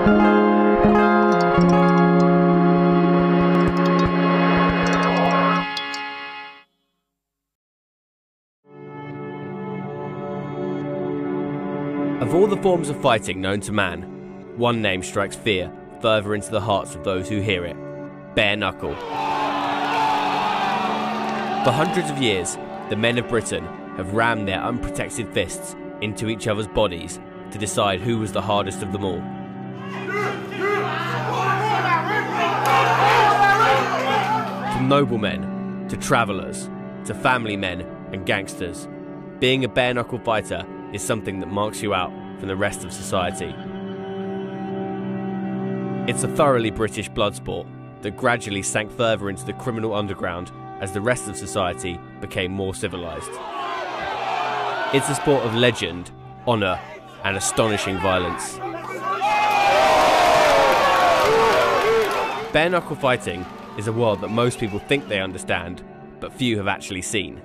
Of all the forms of fighting known to man, one name strikes fear further into the hearts of those who hear it: bare-knuckle. For hundreds of years, the men of Britain have rammed their unprotected fists into each other's bodies to decide who was the hardest of them all. From noblemen, to travellers, to family men and gangsters, being a bare-knuckle fighter is something that marks you out from the rest of society. It's a thoroughly British blood sport that gradually sank further into the criminal underground as the rest of society became more civilised. It's a sport of legend, honour and astonishing violence. Bare-knuckle fighting is a world that most people think they understand, but few have actually seen.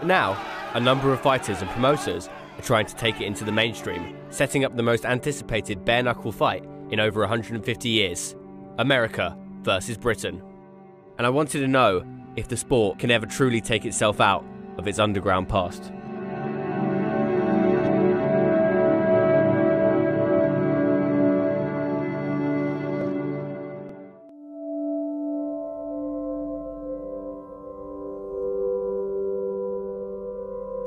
Now, a number of fighters and promoters are trying to take it into the mainstream, setting up the most anticipated bare-knuckle fight in over 150 years. America versus Britain. And I wanted to know if the sport can ever truly take itself out of its underground past.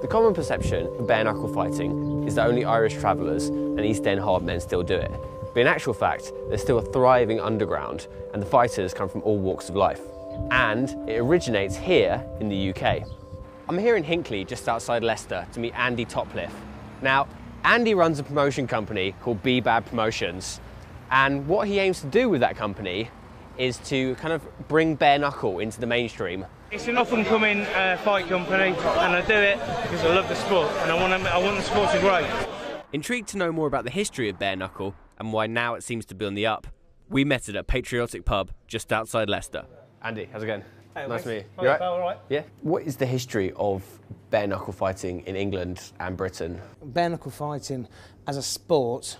The common perception of bare-knuckle fighting is that only Irish travellers and East End hard men still do it. But in actual fact, there's still a thriving underground, and the fighters come from all walks of life. And it originates here in the UK. I'm here in Hinckley, just outside Leicester, to meet Andy Toplip. Now, Andy runs a promotion company called Bad Promotions, and what he aims to do with that company is to kind of bring bare-knuckle into the mainstream. It's an up-and-coming fight company, and I do it because I love the sport, and I want the sport to grow. Intrigued to know more about the history of bare-knuckle and why now it seems to be on the up, we met at a patriotic pub just outside Leicester. Andy, how's it going? Hey, nice to meet you. You right? All right? Yeah. What is the history of bare-knuckle fighting in England and Britain? Bare-knuckle fighting as a sport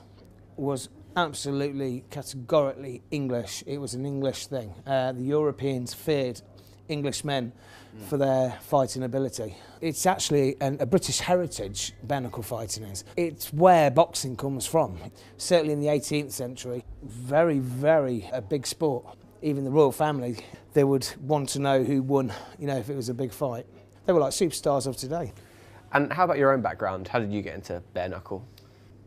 was absolutely categorically English. It was an English thing. The Europeans feared Englishmen for their fighting ability. It's actually a British heritage, bare-knuckle fighting is. It's where boxing comes from. Certainly in the 18th century, very, very a big sport. Even the royal family, they would want to know who won, you know, if it was a big fight. They were like superstars of today. And how about your own background? How did you get into bare-knuckle?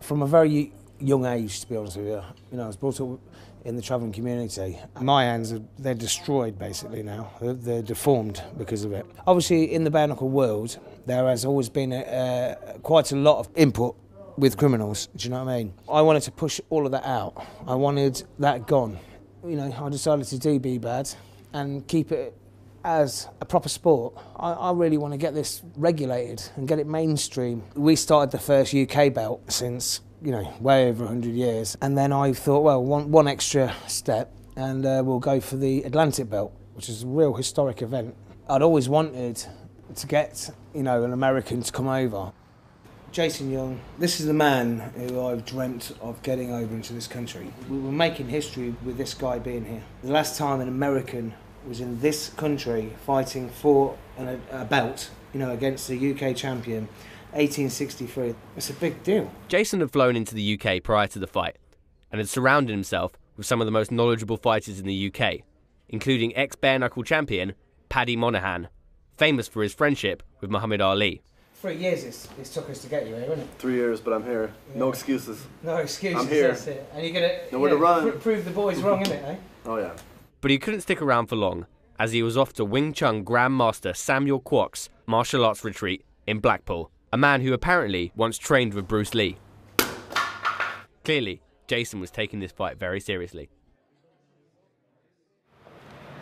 From a very young age, to be honest with you. You know, I was brought up in the travelling community. My hands, they're destroyed basically now. They're deformed because of it. Obviously, in the bare-knuckle world, there has always been quite a lot of input with criminals, do you know what I mean? I wanted to push all of that out. I wanted that gone. You know, I decided to do Bad and keep it as a proper sport. I really want to get this regulated and get it mainstream. We started the first UK belt since, you know, way over 100 years. And then I thought, well, one extra step and we'll go for the Atlantic belt, which is a real historic event. I'd always wanted to get, you know, an American to come over. Jason Young, this is the man who I've dreamt of getting over into this country. We were making history with this guy being here. The last time an American was in this country fighting for a belt, you know, against the UK champion, 1863. It's a big deal. Jason had flown into the UK prior to the fight and had surrounded himself with some of the most knowledgeable fighters in the UK, including ex-bare-knuckle champion Paddy Monaghan, famous for his friendship with Muhammad Ali. 3 years it's took us to get you here, isn't it? 3 years, but I'm here. Yeah. No excuses. No excuses, I'm here. That's it. And you're going to nowhere to run. Prove the boys wrong, innit, eh? Oh, yeah. But he couldn't stick around for long, as he was off to Wing Chun Grandmaster Samuel Kwok's martial arts retreat in Blackpool, a man who apparently once trained with Bruce Lee. Clearly, Jason was taking this fight very seriously.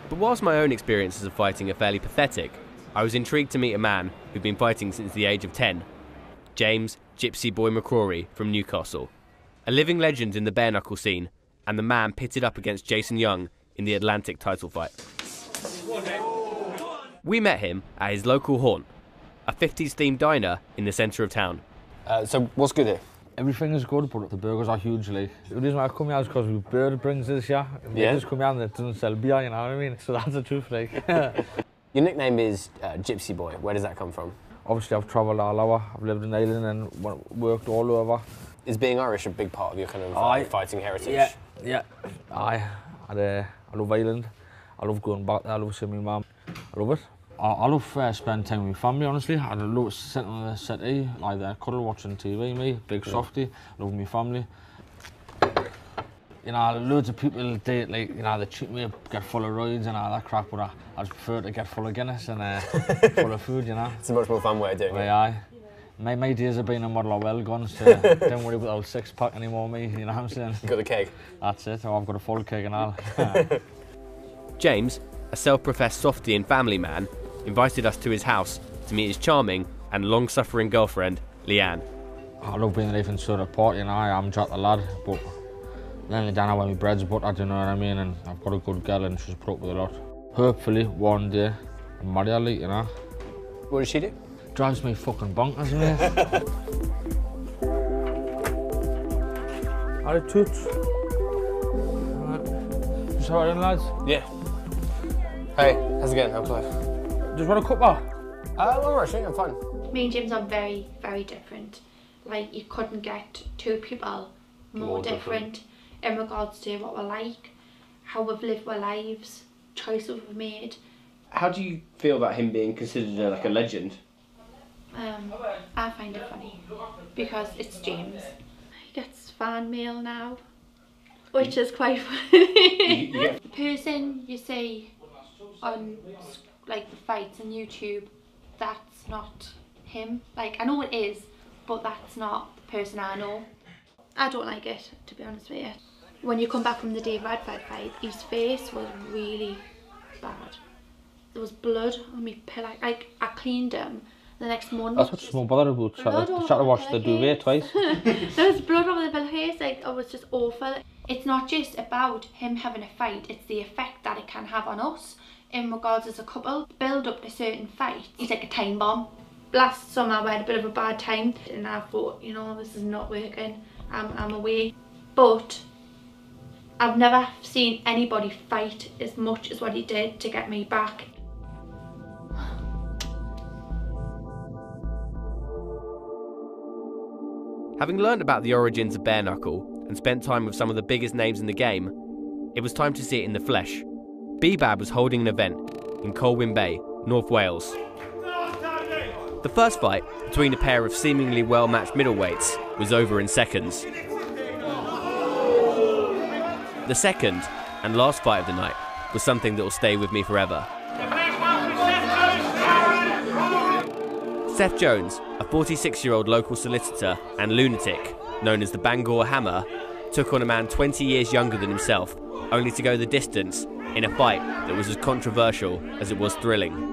But whilst my own experiences of fighting are fairly pathetic, I was intrigued to meet a man who'd been fighting since the age of 10, James Gypsy Boy McCrory from Newcastle, a living legend in the bare-knuckle scene and the man pitted up against Jason Young in the Atlantic title fight. We met him at his local haunt, a 50s themed diner in the centre of town. So what's good here? Everything is good, but the burgers are huge. Like, the reason why I come here is because Bird brings this here. They just come here and it doesn't sell beer, you know what I mean? So that's the truth, like. Your nickname is Gypsy Boy. Where does that come from? Obviously, I've travelled all over. I've lived in Ireland and worked all over. Is being Irish a big part of your kind of fighting heritage? Yeah. I love Ireland. I love going back there. I love seeing my mum. I love it. I love spending time with my family, honestly. I love sitting on the settee, like there, cuddle watching TV, me, big softy. I love my family. You know, loads of people, they, like, you know, they treat me, get full of rides and all that crap, but I just prefer to get full of Guinness and full of food, you know. It's a much more fun way of doing it. Aye. My days have been a model of well gone, so don't worry about the old six-pack anymore, me, you know what I'm saying? You got the keg? That's it, I've got a full keg and all. James, a self-professed softie and family man, invited us to his house to meet his charming and long-suffering girlfriend, Leanne. I love being an even sort of part, you know, I'm Jack the lad, but then I don't know where my bread's buttered, you know what I mean, and I've got a good girl and she's put up with a lot. Hopefully, one day, I'll marry her, like, you know. What does she do? Drives me fucking bonkers, mate. Are it toots? Just how are you, lads? Yeah. Hey, how's it going? How's life? Just want a cuppa? Well, actually, I'm fine. Me and James are very, very different. Like, you couldn't get two people more different in regards to what we're like, how we've lived our lives, choices we've made. How do you feel about him being considered like a legend? I find it funny because it's James. He gets fan mail now, which is quite funny. The person you see on like the fights on YouTube, that's not him. Like, I know it is, but that's not the person I know. I don't like it, to be honest with you. When you come back from the Dave Radford fight, his face was really bad. There was blood on me pillow. Like, I cleaned him the next morning. That's what's more bothered about. Try to wash the duvet twice. There was blood over the pillowcase. Like, it was just awful. It's not just about him having a fight, it's the effect that it can have on us in regards as a couple. Build up to certain fights. He's like a time bomb. Last summer I had a bit of a bad time and I thought, you know, this is not working. I'm away. But I've never seen anybody fight as much as what he did to get me back. Having learned about the origins of bare-knuckle and spent time with some of the biggest names in the game, it was time to see it in the flesh. BBAB was holding an event in Colwyn Bay, North Wales. The first fight between a pair of seemingly well-matched middleweights was over in seconds. The second and last fight of the night was something that will stay with me forever. Seth Jones, a 46-year-old local solicitor and lunatic known as the Bangor Hammer, took on a man 20 years younger than himself, only to go the distance in a fight that was as controversial as it was thrilling.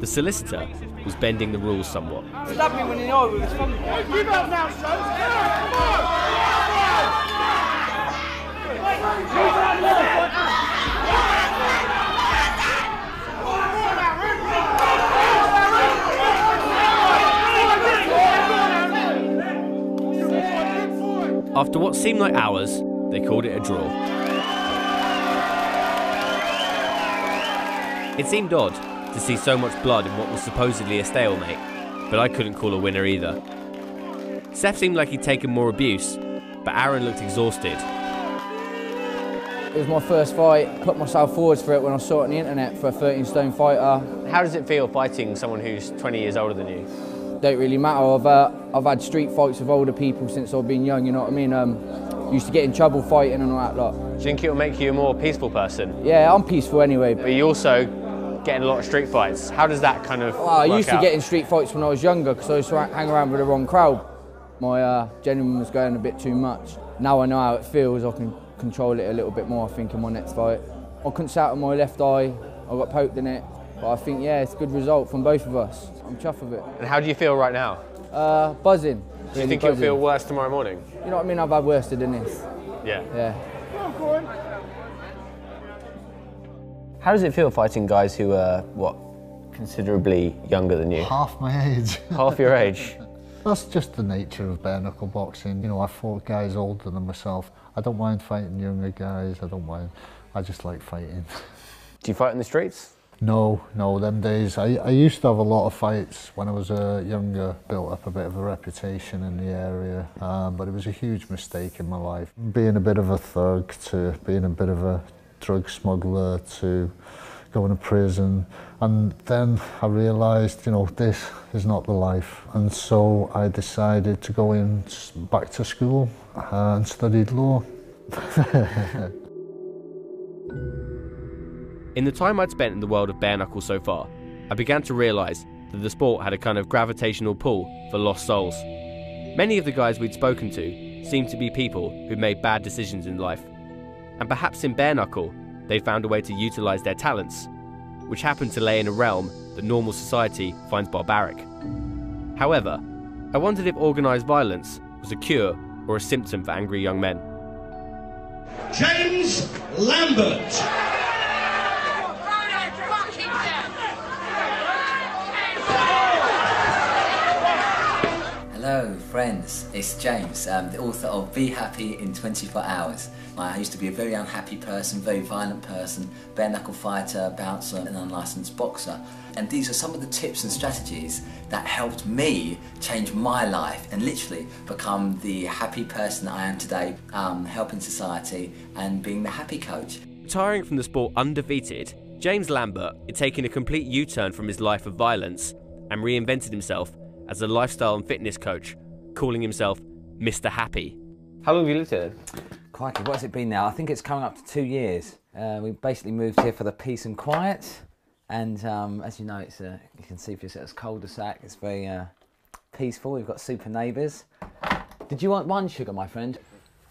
The solicitor was bending the rules somewhat. Stab me when you know it was fun. Give up now, son! After what seemed like hours, they called it a draw. It seemed odd to see so much blood in what was supposedly a stalemate, but I couldn't call a winner either. Seth seemed like he'd taken more abuse, but Aaron looked exhausted. It was my first fight, put myself forwards for it when I saw it on the internet for a 13-stone fighter. How does it feel fighting someone who's 20 years older than you? Don't really matter, I've had street fights with older people since I've been young, you know what I mean? Used to get in trouble fighting and all that lot. Do you think it'll make you a more peaceful person? Yeah, I'm peaceful anyway. But you also get in a lot of street fights. How does that kind of I used to get in street fights when I was younger because I used to hang around with the wrong crowd. My adrenaline was going a bit too much. Now I know how it feels, I can control it a little bit more, I think, in my next fight. I couldn't shout on my left eye, I got poked in it, but I think, yeah, it's a good result from both of us. I'm chuffed with it. And how do you feel right now? Buzzing. Do you think you'll feel worse tomorrow morning? You know what I mean? I've had worse than this. Yeah. Yeah. How does it feel fighting guys who are, what, considerably younger than you? Half my age. Half your age? That's just the nature of bare-knuckle boxing. You know, I fought guys older than myself. I don't mind fighting younger guys, I don't mind. I just like fighting. Do you fight in the streets? No, them days. I used to have a lot of fights when I was younger, built up a bit of a reputation in the area, but it was a huge mistake in my life. Being a bit of a thug to being a bit of a drug smuggler to going to prison, and then I realised, you know, this is not the life, and so I decided to go back to school and studied law. In the time I'd spent in the world of bare-knuckle so far, I began to realise that the sport had a kind of gravitational pull for lost souls. Many of the guys we'd spoken to seemed to be people who'd made bad decisions in life, and perhaps in bare-knuckle they'd found a way to utilise their talents, which happened to lay in a realm that normal society finds barbaric. However, I wondered if organised violence was a cure or a symptom for angry young men. James Lambert. Hello friends, it's James, the author of Be Happy in 24 Hours. I used to be a very unhappy person, very violent person, bare-knuckle fighter, bouncer and unlicensed boxer. And these are some of the tips and strategies that helped me change my life and literally become the happy person that I am today, helping society and being the happy coach. Retiring from the sport undefeated, James Lambert had taken a complete U-turn from his life of violence and reinvented himself as a lifestyle and fitness coach, calling himself Mr. Happy. How long have you lived here? Crikey, what has it been now? I think it's coming up to 2 years. We basically moved here for the peace and quiet, and as you know, it's you can see for yourself, it's cul-de-sac. It's very peaceful. We've got super neighbours. Did you want one sugar, my friend?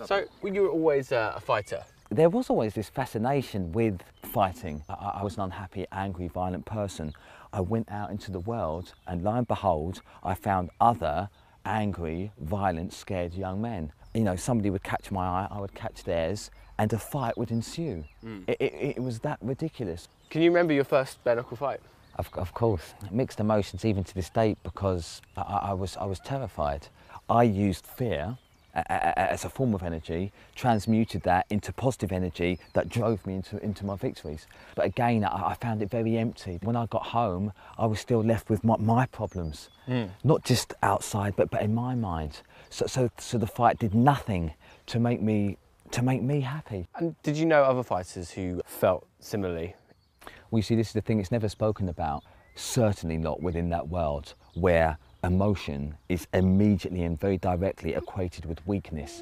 So, you were always a fighter? There was always this fascination with fighting. I was an unhappy, angry, violent person. I went out into the world and lo and behold, I found other angry, violent, scared young men. You know, somebody would catch my eye, I would catch theirs, and a fight would ensue. It was that ridiculous. Can you remember your first bare-knuckle fight? Of course. Mixed emotions even to this day because I was terrified. I used fear as a form of energy, transmuted that into positive energy that drove me into my victories. But again, I found it very empty. When I got home, I was still left with my problems, not just outside, but in my mind. So the fight did nothing to make me happy. And did you know other fighters who felt similarly? Well, you see, this is the thing, it's never spoken about, certainly not within that world where emotion is immediately and very directly equated with weakness.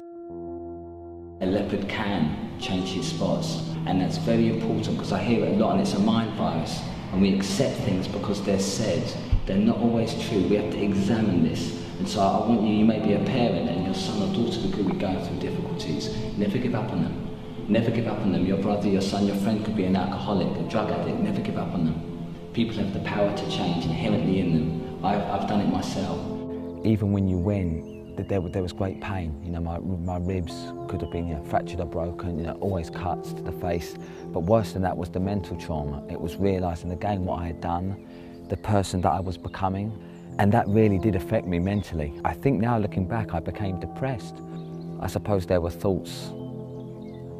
A leopard can change his spots, and that's very important because I hear it a lot, and it's a mind virus, and we accept things because they're said. They're not always true. We have to examine this. And so I want you may be a parent and your son or daughter could be going through difficulties. Never give up on them. Never give up on them. Your brother, your son, your friend could be an alcoholic, a drug addict. Never give up on them. People have the power to change inherently in them. I've done it myself. Even when you win, there was great pain. You know, my ribs could have been fractured or broken, you know, always cuts to the face. But worse than that was the mental trauma. It was realising again what I had done, the person that I was becoming, and that really did affect me mentally. I think now looking back, I became depressed. I suppose there were thoughts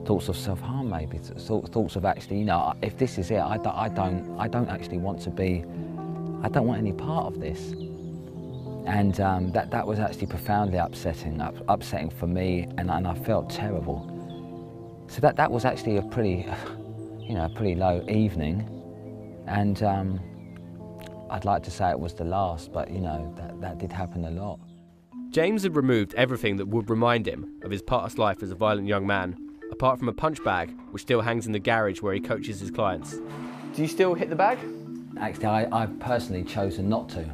of self-harm maybe, thoughts of actually, you know, if this is it, I don't actually want to be, I don't want any part of this. And that was actually profoundly upsetting for me, and I felt terrible. So that was actually a pretty, you know, a pretty low evening, and I'd like to say it was the last, but you know, that did happen a lot. James had removed everything that would remind him of his past life as a violent young man, apart from a punch bag which still hangs in the garage where he coaches his clients. Do you still hit the bag? Actually, I've personally chosen not to.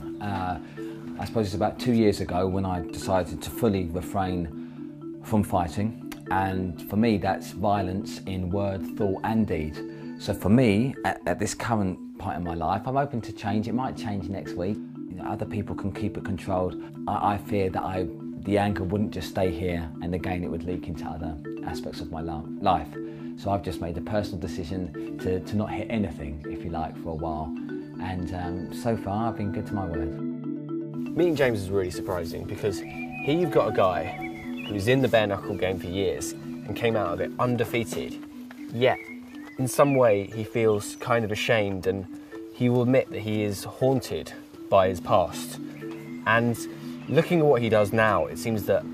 I suppose it's about 2 years ago when I decided to fully refrain from fighting, and for me that's violence in word, thought and deed. So for me, at this current point in my life, I'm open to change. It might change next week. You know, other people can keep it controlled. I fear that the anger wouldn't just stay here, and again it would leak into other aspects of my life. So I've just made a personal decision to not hit anything, if you like, for a while. And so far I've been good to my word. Meeting James is really surprising because here you've got a guy who's in the bare-knuckle game for years and came out of it undefeated, yet in some way he feels kind of ashamed, and he will admit that he is haunted by his past. And looking at what he does now, it seems that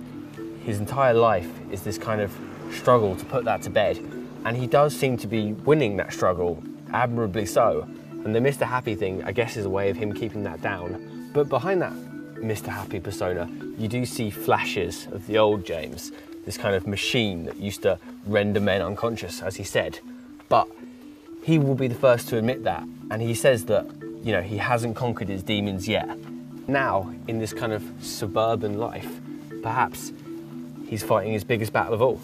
his entire life is this kind of struggle to put that to bed, and he does seem to be winning that struggle, admirably so. And the Mr. Happy thing, I guess, is a way of him keeping that down. But behind that Mr. Happy persona, you do see flashes of the old James, this kind of machine that used to render men unconscious, as he said. But he will be the first to admit that, and he says that, you know, he hasn't conquered his demons yet. Now, in this kind of suburban life, perhaps he's fighting his biggest battle of all.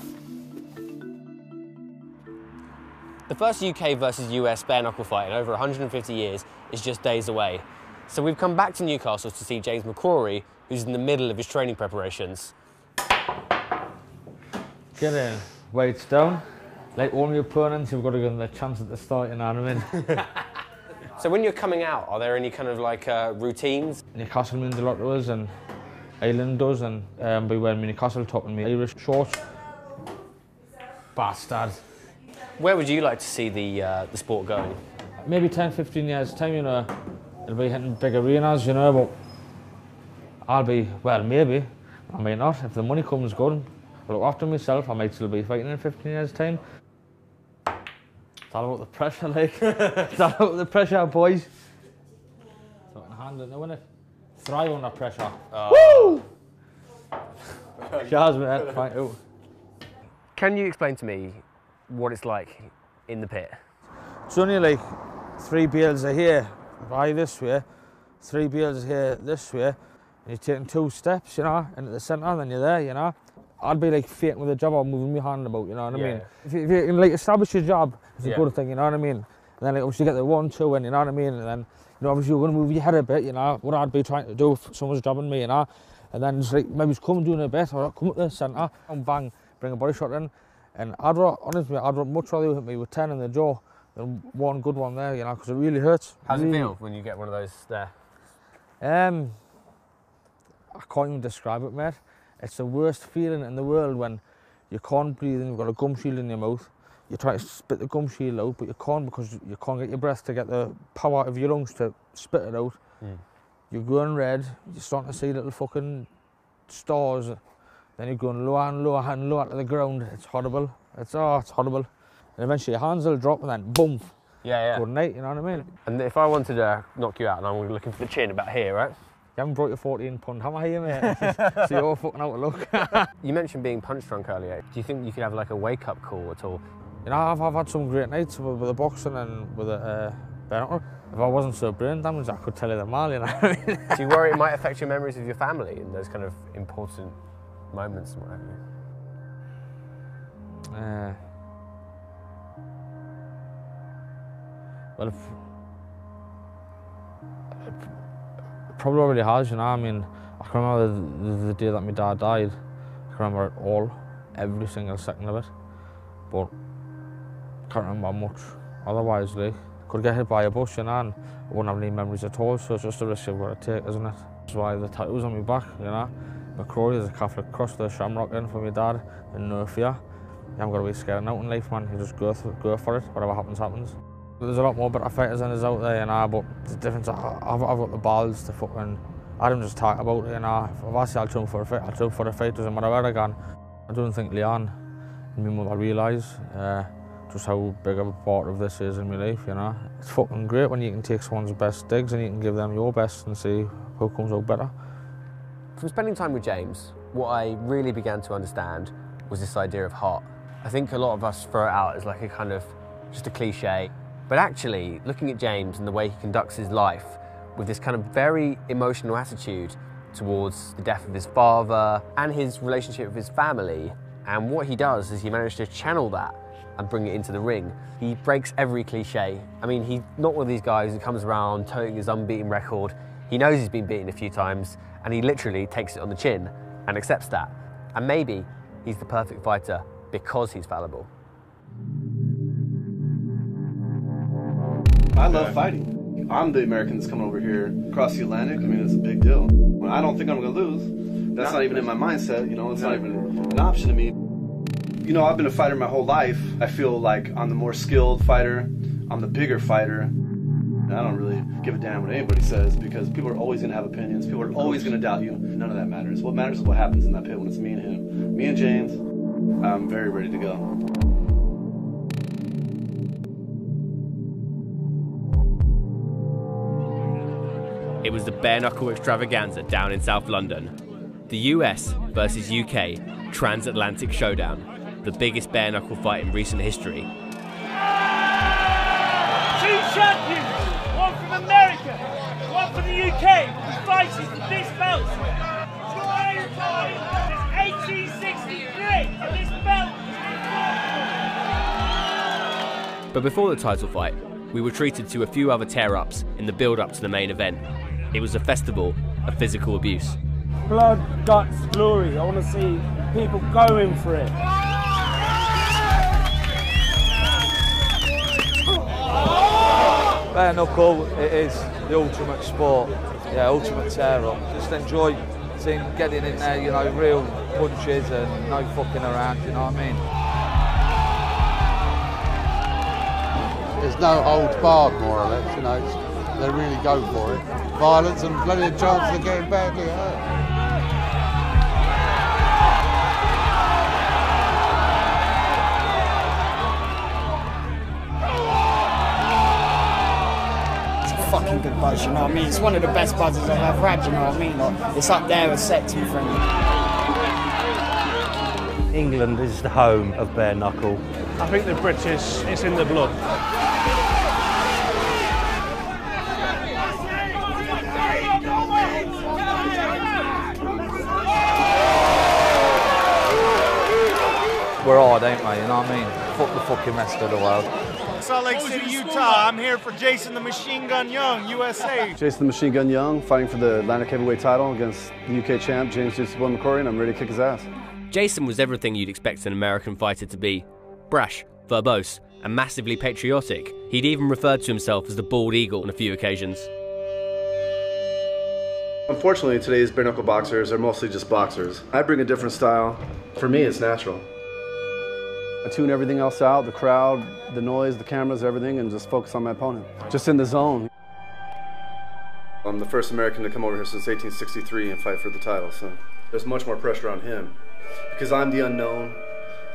The first UK versus US bare-knuckle fight in over 150 years is just days away. So we've come back to Newcastle to see James McCrory, who's in the middle of his training preparations. Get in, weights down. Like all your opponents, you've got to give them the chance at the start, you know what I mean? So when you're coming out, are there any kind of like routines? Newcastle means a lot to us, and Ireland does, and we wear Newcastle top and me Irish shorts. Bastard. Where would you like to see the sport going? Maybe 10, 15 years time, you know, it'll be hitting big arenas, you know, but I'll be, well, maybe, I may not. If the money comes good, I'll look after myself, I might still be fighting in 15 years time. It's all about the pressure, like. It's all about the pressure, boys. So I can handle it now, innit? Thrive under pressure. Oh. Woo! Cheers, mate. Right, out. Can you explain to me what it's like in the pit? It's only like 3 bales a here, right this way, 3 bales here this way, and you're taking 2 steps, you know, into the centre, and then you're there, you know. I'd be like faking with a job or moving my hand about, you know what I mean? If you can like establish your job, it's a good thing, you know what I mean? And then like, obviously you get the 1, 2 in, you know what I mean? And then, you know, obviously you're going to move your head a bit, you know, what I'd be trying to do if someone's jobbing me, you know? And then just like, maybe just come and do a bit, or come up to the centre, and bang, bring a body shot in. And honestly, I'd much rather hit me with 10 in the jaw than 1 good one there, you know, because it really hurts. How does it feel when you get one of those there? I can't even describe it, mate. It's the worst feeling in the world when you can't breathe and you've got a gum shield in your mouth. You try to spit the gum shield out, but you can't because you can't get your breath to get the power of your lungs to spit it out. You're going red, you're starting to see little fucking stars. Then you're going lower and lower and lower to the ground. It's horrible. It's horrible. And eventually your hands will drop and then boom. Yeah. Good night, you know what I mean? And if I wanted to knock you out, and I'm looking for the chin about here, right? You haven't brought your 14-pound hammer here, mate. So you're all fucking out of luck. You mentioned being punch drunk earlier. Do you think you could have like a wake-up call at all? You know, I've had some great nights with the boxing and with the bare-knuckle. If I wasn't so brain damaged, I could tell you them all, you know what I mean? Do you worry it might affect your memories of your family in those kind of important moments and what have you? Well, it probably already has, you know. I mean, I can remember the day that my dad died. I can remember it all, every single second of it. But I can't remember much otherwise, like. Could get hit by a bus, you know, and I wouldn't have any memories at all, so it's just a risk you've got to take, isn't it? That's why the tattoos on my back, you know. McCrory is a Catholic cross, the shamrock in for my dad, and no fear. You haven't got to be scared out in life, man. You just go for it, whatever happens, happens. There's a lot more better fighters than us out there, you know, but the difference, I've got the balls to fucking, I don't just talk about it, you know. If I say I'll jump for a fight, I'll jump for a fight, doesn't matter where I go. I don't think Leon and me mother realise just how big of a part of this is in my life, you know. It's fucking great when you can take someone's best digs and you can give them your best and see who comes out better. From spending time with James, what I really began to understand was this idea of heart. I think a lot of us throw it out as like a kind of, just a cliche, but actually looking at James and the way he conducts his life with this kind of very emotional attitude, towards the death of his father and his relationship with his family. And what he does is he managed to channel that and bring it into the ring. He breaks every cliche. I mean, he's not one of these guys who comes around toting his unbeaten record. He knows he's been beaten a few times, and he literally takes it on the chin and accepts that. And maybe he's the perfect fighter because he's fallible. I love fighting. I'm the American that's coming over here across the Atlantic. I mean, it's a big deal. I don't think I'm gonna lose. That's not even in my mindset, you know, it's not even an option to me. You know, I've been a fighter my whole life. I feel like I'm the more skilled fighter. I'm the bigger fighter. And I don't really give a damn what anybody says because people are always gonna have opinions. People are always gonna doubt you. None of that matters. What matters is what happens in that pit when it's me and him. Me and James, I'm very ready to go. It was the bare-knuckle extravaganza down in South London. The US versus UK transatlantic showdown, the biggest bare-knuckle fight in recent history. 2 champions, one from America, one from the UK, fighting for this belt. Time is 1863, and this belt is But before the title fight, we were treated to a few other tear-ups in the build-up to the main event. It was a festival of physical abuse. blood, guts, glory. I want to see people going for it. Bare-knuckle, it is the ultimate sport. Yeah, ultimate tear-up. Just enjoy seeing getting in there, you know, real punches and no fucking around, you know what I mean? There's no holds barred, more or less, you know, they really go for it. Violence and plenty of chances of getting badly hurt. Fucking good buzz, you know what I mean? It's one of the best buzzes I've ever had, you know what I mean? Like, it's up there with sexy for me. England is the home of bare-knuckle. I think the British, it's in the blood. We're hard, ain't we, you know what I mean? Fuck the fucking rest of the world. Salt Lake City, Utah. I'm here for Jason the Machine Gun Young, USA. Jason the Machine Gun Young, fighting for the Atlantic Heavyweight title against the UK champ, James McCrory, and I'm ready to kick his ass. Jason was everything you'd expect an American fighter to be. Brash, verbose, and massively patriotic. He'd even referred to himself as the bald eagle on a few occasions. Unfortunately, today's bare-knuckle boxers are mostly just boxers. I bring a different style. For me, it's natural. I tune everything else out, the crowd, the noise, the cameras, everything, and just focus on my opponent. Just in the zone. I'm the first American to come over here since 1863 and fight for the title, so there's much more pressure on him. Because I'm the unknown,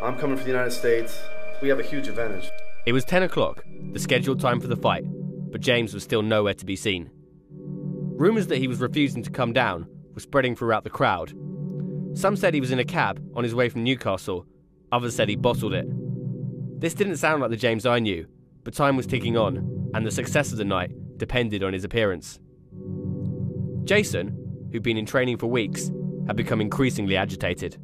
I'm coming for the United States, we have a huge advantage. It was 10 o'clock, the scheduled time for the fight, but James was still nowhere to be seen. Rumours that he was refusing to come down were spreading throughout the crowd. Some said he was in a cab on his way from Newcastle, others said he bottled it. This didn't sound like the James I knew, but time was ticking on, and the success of the night depended on his appearance. Jason, who'd been in training for weeks, had become increasingly agitated.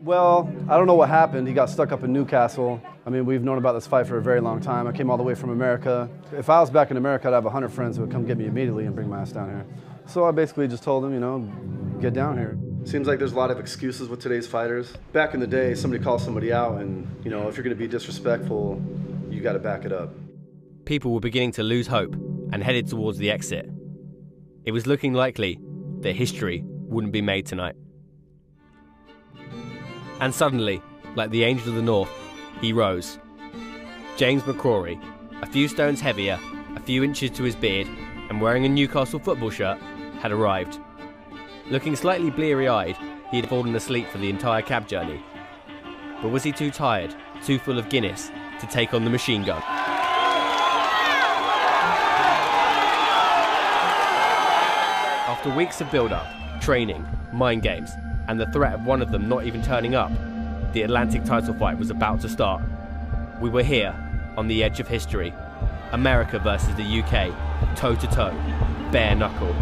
Well, I don't know what happened. He got stuck up in Newcastle. I mean, we've known about this fight for a very long time. I came all the way from America. If I was back in America, I'd have 100 friends who would come get me immediately and bring my ass down here. So I basically just told him, you know, get down here. Seems like there's a lot of excuses with today's fighters. Back in the day, somebody calls somebody out and, you know, if you're gonna be disrespectful, you gotta back it up. People were beginning to lose hope and headed towards the exit. It was looking likely that history wouldn't be made tonight. And suddenly, like the angel of the north, he rose. James McCrory, a few stones heavier, a few inches to his beard, and wearing a Newcastle football shirt, had arrived. Looking slightly bleary-eyed, he had fallen asleep for the entire cab journey. But was he too tired, too full of Guinness, to take on the machine gun? After weeks of build-up, training, mind games, and the threat of one of them not even turning up, the Atlantic title fight was about to start. We were here, on the edge of history. America versus the UK, toe-to-toe, bare-knuckle.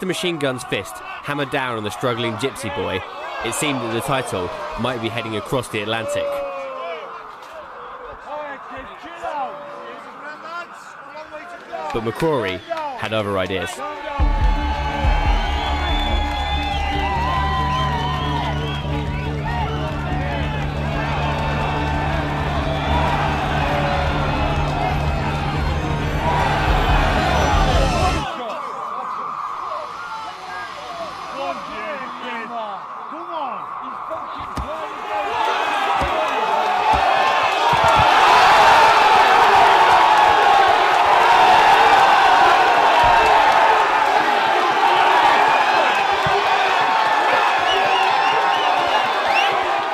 the machine gun's fist hammered down on the struggling Gypsy boy, it seemed that the title might be heading across the Atlantic. But McCrory had other ideas.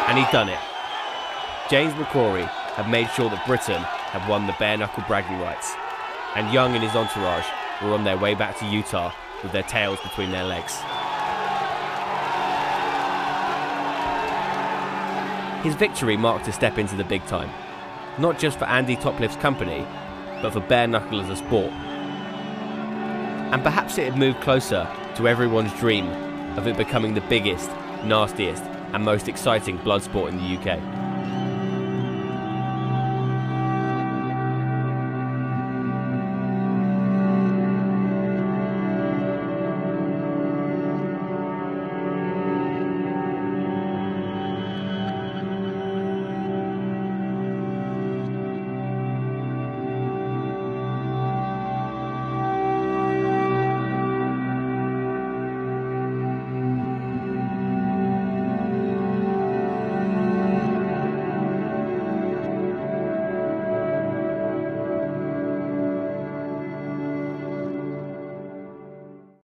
And he'd done it. James McCrory had made sure that Britain had won the bare-knuckle bragging rights, and Young and his entourage were on their way back to Utah with their tails between their legs. His victory marked a step into the big time, not just for Andy Toplip's company, but for bare-knuckle as a sport. And perhaps it had moved closer to everyone's dream of it becoming the biggest, nastiest, and most exciting blood sport in the UK.